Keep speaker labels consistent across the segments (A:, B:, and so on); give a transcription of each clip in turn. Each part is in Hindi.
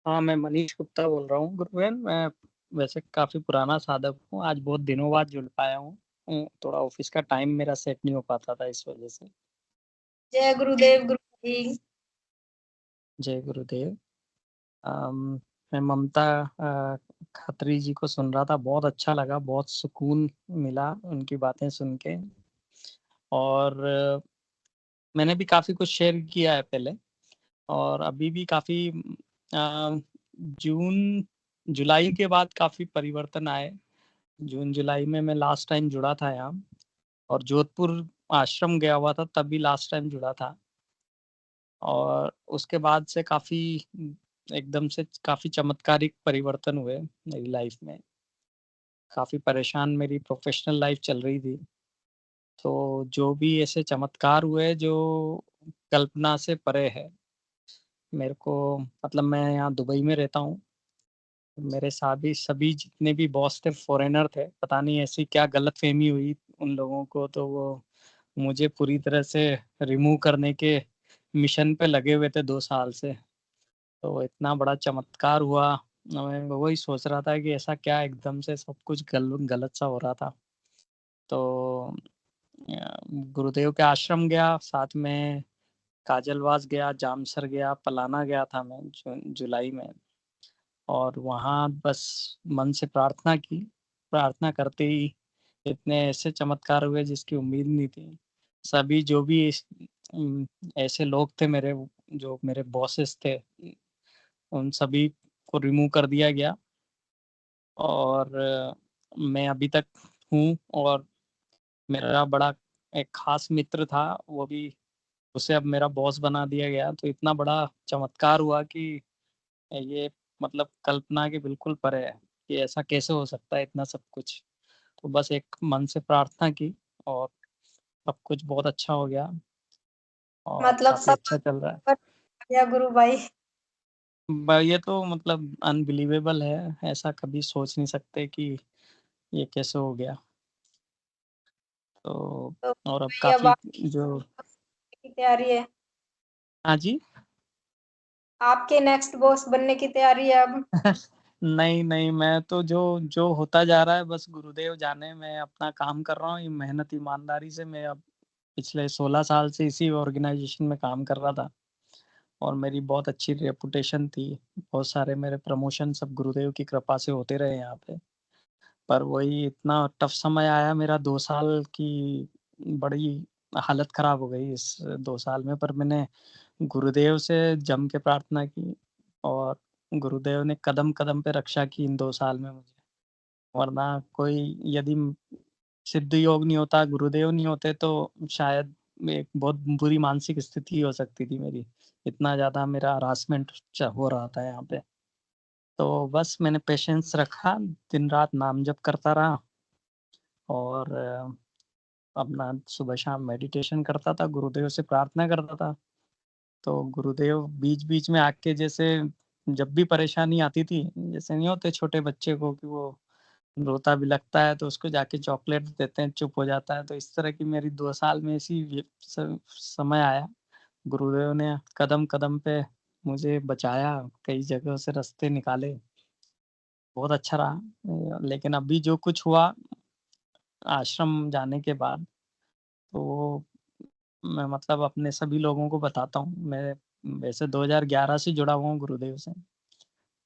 A: हाँ, मैं मनीष गुप्ता बोल रहा हूँ गुरुवेन। मैं वैसे काफ़ी पुराना साधक हूँ, आज बहुत दिनों बाद जुड़ पाया हूँ। थोड़ा ऑफ़िस का टाइम मेरा सेट नहीं हो पाता था इस वज़ह से।
B: जय गुरुदेव गुरु जी।
A: जय गुरुदेव। मैं ममता खत्री जी को सुन रहा था, बहुत अच्छा लगा, बहुत सुकून मिला उनकी बातें सुन के। और मैंने भी काफ़ी कुछ शेयर किया है पहले, और अभी भी काफ़ी जून जुलाई के बाद काफ़ी परिवर्तन आए। जून-जुलाई में मैं लास्ट टाइम जुड़ा था यहाँ, और जोधपुर आश्रम गया हुआ था, तब भी लास्ट टाइम जुड़ा था। और उसके बाद से काफ़ी एकदम से काफ़ी चमत्कारिक परिवर्तन हुए मेरी लाइफ में। काफ़ी परेशान मेरी प्रोफ़ेशनल लाइफ चल रही थी। तो जो भी ऐसे चमत्कार हुए जो कल्पना से परे है। मेरे को मतलब मैं यहाँ दुबई में रहता हूँ। मेरे सभी सभी जितने भी बॉस थे फ़ॉरेनर थे, पता नहीं ऐसी क्या गलतफ़हमी हुई उन लोगों को, तो वो मुझे पूरी तरह से रिमूव करने के मिशन पे लगे हुए थे 2 साल से। तो इतना बड़ा चमत्कार हुआ, मैं वही सोच रहा था कि ऐसा क्या एकदम से सब कुछ गलत सा हो रहा था। तो गुरुदेव के आश्रम गया, साथ में काजलवास गया, जामसर गया, पलाना गया था मैं जुलाई में। और वहाँ बस मन से प्रार्थना की, प्रार्थना करते ही इतने ऐसे चमत्कार हुए जिसकी उम्मीद नहीं थी। सभी जो भी ऐसे लोग थे मेरे, जो मेरे बॉसेस थे, उन सभी को रिमूव कर दिया गया। और मैं अभी तक हूँ, और मेरा बड़ा एक ख़ास मित्र था, वो भी, उसे अब मेरा बॉस बना दिया गया। तो इतना बड़ा चमत्कार हुआ कि ये मतलब कल्पना के बिल्कुल परे है कि ऐसा कैसे हो सकता है इतना सब कुछ। तो बस एक मन से प्रार्थना की, और सब कुछ बहुत अच्छा हो गया, और
B: मतलब
A: काफ़ी
B: सब
A: अच्छा चल रहा है।
B: या गुरु भाई।
A: ये तो मतलब अनबिलीवेबल है, ऐसा कभी सोच नहीं सकते कि ये कैसे हो गया। तो
B: तो
A: और अब
B: भाई अब
A: काफ़ी जो
B: आपकी तैयारी है,
A: हाँ जी।
B: आपके नेक्स्ट बॉस बनने की तैयारी है अब।
A: नहीं, नहीं, मैं तो जो जो होता जा रहा है बस गुरुदेव जाने, मैं अपना काम कर रहा हूँ, ये मेहनत ईमानदारी से। मैं अब पिछले 16 साल से इसी ऑर्गेनाइज़ेशन में काम कर रहा था, और मेरी बहुत अच्छी रेपुटेशन थी। बहुत सारे मेरे प्रमोशन सब गुरुदेव की कृपा से होते रहे यहाँ पे। पर वही इतना टफ समय आया, मेरा 2 साल की बड़ी हालत ख़राब हो गई इस 2 साल में। पर मैंने गुरुदेव से जम के प्रार्थना की, और गुरुदेव ने कदम-कदम पे रक्षा की इन 2 साल में मुझे। वरना कोई यदि सिद्ध योग नहीं होता, गुरुदेव नहीं होते, तो शायद एक बहुत बुरी मानसिक स्थिति हो सकती थी मेरी। इतना ज़्यादा मेरा हरासमेंट हो रहा था यहाँ पे। तो बस मैंने पेशेंस रखा, दिन-रात नाम जप करता रहा, और अपना सुबह-शाम मेडिटेशन करता था, गुरुदेव से प्रार्थना करता था। तो गुरुदेव बीच-बीच में आके, जैसे जब भी परेशानी आती थी, जैसे नहीं होते छोटे बच्चे को कि वो रोता भी लगता है तो उसको जाके चॉकलेट देते हैं, चुप हो जाता है। तो इस तरह की मेरी 2 साल में ऐसी समय आया। गुरुदेव ने कदम-कदम पे मुझे बचाया, कई जगहों से रास्ते निकाले, बहुत अच्छा रहा। लेकिन अभी जो कुछ हुआ आश्रम जाने के बाद, तो मैं मतलब अपने सभी लोगों को बताता हूँ। मैं वैसे 2011 से जुड़ा हुआ हूँ गुरुदेव से।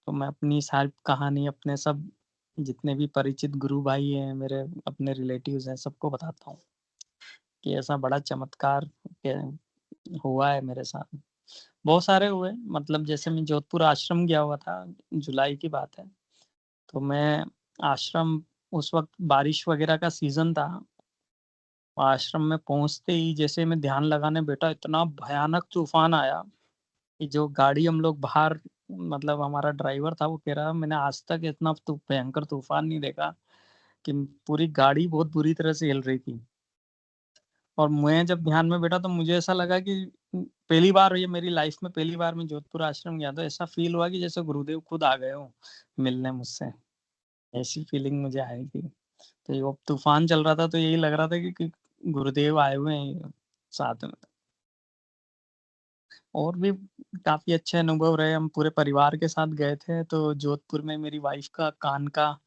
A: तो मैं अपनी सारी कहानी अपने सब जितने भी परिचित गुरु भाई हैं, मेरे अपने रिलेटिव्स हैं, सबको बताता हूँ कि ऐसा बड़ा चमत्कार के हुआ है मेरे साथ। बहुत सारे हुए, मतलब जैसे मैं जोधपुर आश्रम गया हुआ था, जुलाई की बात है। तो मैं आश्रम, उस वक़्त बारिश वग़ैरह का सीज़न था। आश्रम में पहुँचते ही जैसे मैं ध्यान लगाने बैठा, इतना भयानक तूफ़ान आया कि जो गाड़ी हम लोग बाहर, मतलब हमारा ड्राइवर था, वो कह रहा मैंने आज तक इतना भयंकर तूफ़ान नहीं देखा, कि पूरी गाड़ी बहुत बुरी तरह से हिल रही थी। और मैं जब ध्यान में बैठा तो मुझे ऐसा लगा कि पहली बार, ये मेरी लाइफ़ में पहली बार मैं जोधपुर आश्रम गया, तो ऐसा फ़ील हुआ कि जैसे गुरुदेव खुद आ गए हों मिलने मुझसे, ऐसी फ़ीलिंग मुझे आई थी। तो वो तूफ़ान चल रहा था, तो यही लग रहा था कि गुरुदेव आए हुए हैं साथ में। और भी काफ़ी अच्छे अनुभव रहे। हम पूरे परिवार के साथ गए थे, तो जोधपुर में मेरी वाइफ़ का कान का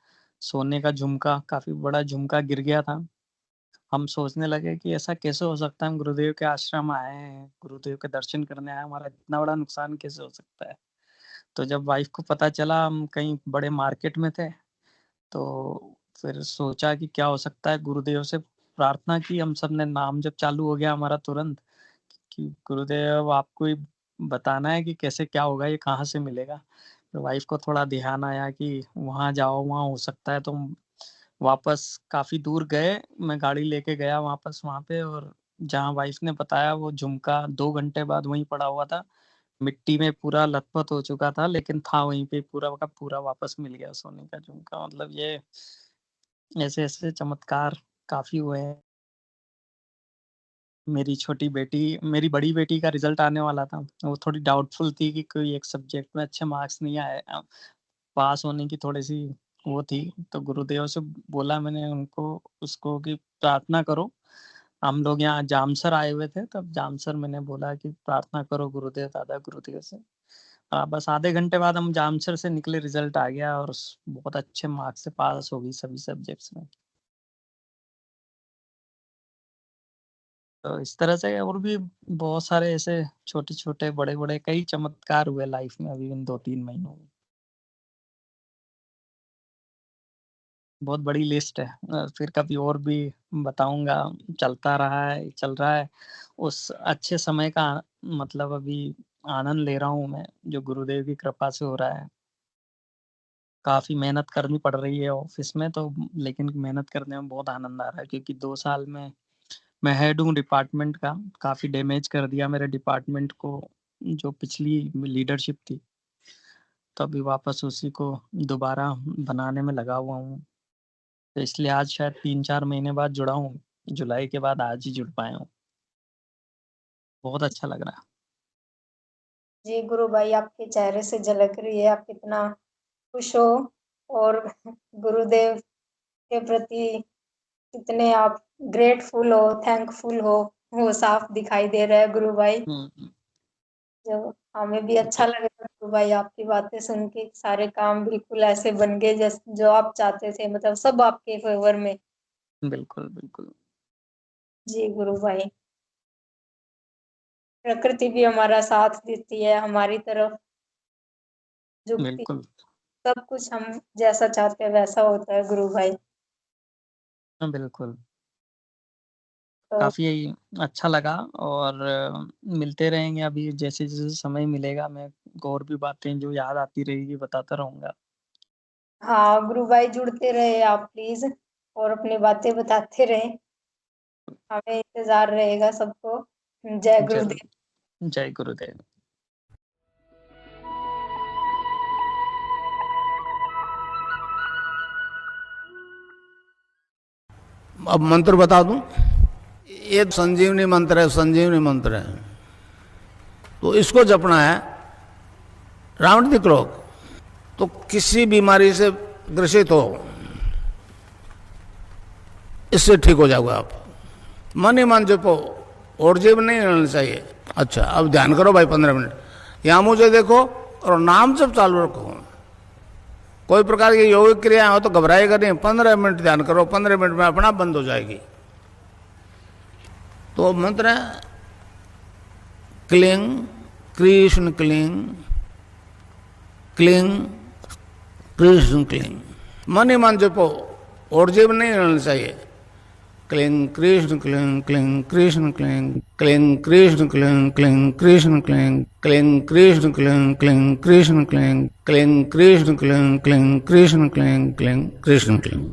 A: सोने का झुमका, काफ़ी बड़ा झुमका गिर गया था। हम सोचने लगे कि ऐसा कैसे हो सकता है, हम गुरुदेव के आश्रम आए हैं, गुरुदेव के दर्शन करने आए हैं, हमारा इतना बड़ा नुकसान कैसे हो सकता है? तो जब वाइफ़ को पता चला, हम कहीं बड़े मार्केट में थे, तो फिर सोचा कि क्या हो सकता है, गुरुदेव से प्रार्थना की, हम सब ने नाम जप चालू हो गया हमारा तुरंत कि गुरुदेव आपको ही बताना है कि कैसे क्या होगा, ये कहाँ से मिलेगा। फिर वाइफ़ को थोड़ा ध्यान आया कि वहाँ जाओ, वहाँ हो सकता है, तो हम वापस काफ़ी दूर गए, मैं गाड़ी लेके गया वापस वहाँ पे, और जहाँ वाइफ़ ने बताया वो झुमका 2 घंटे बाद वहीं पड़ा हुआ था। मिट्टी में पूरा लथपथ हो चुका था, लेकिन था वहीं पे पूरा का पूरा, वापस मिल गया सोने का झुमका। मतलब ये ऐसे-ऐसे चमत्कार काफ़ी हुए हैं। मेरी बड़ी बेटी का रिज़ल्ट आने वाला था। वो थोड़ी डाउटफुल थी कि कोई एक सब्जेक्ट में अच्छे मार्क्स नहीं आए, पास होने की थोड़ी-सी वो थी। तो गुरुदेव से बोला मैंने उनको उसको कि प्रार्थना करो। हम लोग यहाँ जामसर आए हुए थे, तब जामसर मैंने बोला कि प्रार्थना करो गुरुदेव, दादा गुरुदेव से। बस आधे घंटे बाद हम जामसर से निकले, रिज़ल्ट आ गया और बहुत अच्छे मार्क्स से पास हो गई सभी सब्जेक्ट्स में। तो इस तरह से और भी बहुत सारे ऐसे छोटे-छोटे, बड़े-बड़े कई चमत्कार हुए लाइफ़ में अभी इन 2-3 महीनों में। बहुत बड़ी लिस्ट है। फिर कभी और भी बताऊँगा, चल रहा है। उस अच्छे समय का मतलब अभी आनंद ले रहा हूँ मैं, जो गुरुदेव की कृपा से हो रहा है। काफ़ी मेहनत करनी पड़ रही है ऑफ़िस में तो, लेकिन मेहनत करने में बहुत आनंद आ रहा है, क्योंकि 2 साल में मैं हेड हूँ डिपार्टमेंट का, काफ़ी डैमेज कर दिया मेरे डिपार्टमेंट को, जो पिछली लीडरशिप थी। तो अभी वापस उसी को दोबारा बनाने में लगा हुआ हूँ। तो इसलिए आज शायद 3-4 महीने बाद जुड़ा हूँ। जुलाई के बाद आज ही जुड़ पाया हूँ। बहुत अच्छा लग रहा है।
B: जी गुरु भाई, आपके चेहरे से झलक रही है आप कितना खुश हो, और गुरुदेव के प्रति कितने आप ग्रेटफुल हो, थैंकफुल हो, वो साफ दिखाई दे रहा है गुरु भाई।
A: हुँ।
B: जो हमें भी अच्छा
A: बिल्कुल,
B: लग रहा है गुरु भाई, आपकी बातें सुन के सारे काम बिल्कुल ऐसे बन गए जैसे जो आप चाहते थे, मतलब सब आपके फेवर में।
A: बिल्कुल, बिल्कुल,
B: जी गुरु भाई, प्रकृति भी हमारा साथ देती है, हमारी तरफ झुकती,
A: बिल्कुल।
B: सब कुछ हम जैसा चाहते हैं वैसा होता है गुरु भाई।
A: हाँ, बिल्कुल।
B: तो
A: काफ़ी अच्छा लगा, और मिलते रहेंगे अभी जैसे-जैसे समय मिलेगा, मैं और भी बातें जो याद आती रहेगी बताता रहूँगा।
B: हाँ गुरु भाई, जुड़ते रहे आप प्लीज, और अपनी बातें बताते रहे, हमें इंतजार रहेगा सबको। जय
A: ज़रूर।
B: गुरुदेव।
A: जय गुरुदेव।
C: अब मंत्र बता दूं। ये संजीवनी मंत्र है, संजीवनी मंत्र है। तो इसको जपना है राउंड द क्लॉक। तो किसी बीमारी से ग्रसित हो, इससे ठीक हो जाओगे आप। मन ही मन जपो, और जीव नहीं रहना चाहिए। अच्छा, अब ध्यान करो भाई 15 मिनट। यहां मुझे देखो और नाम जब चालू रखो। कोई प्रकार की योगिक क्रिया हो तो घबराएगा नहीं। 15 मिनट ध्यान करो, 15 मिनट में अपना बंद हो जाएगी। तो मंत्र है cling Krishna cling, cling Krishna cling. मन ही मन जपो, और जीव नहीं रहना चाहिए। Cling Krishna cling, cling Krishna cling, cling Krishna cling, cling Krishna cling, cling Krishna cling, cling Krishna cling, cling Krishna cling, cling Krishna cling, cling Krishna cling.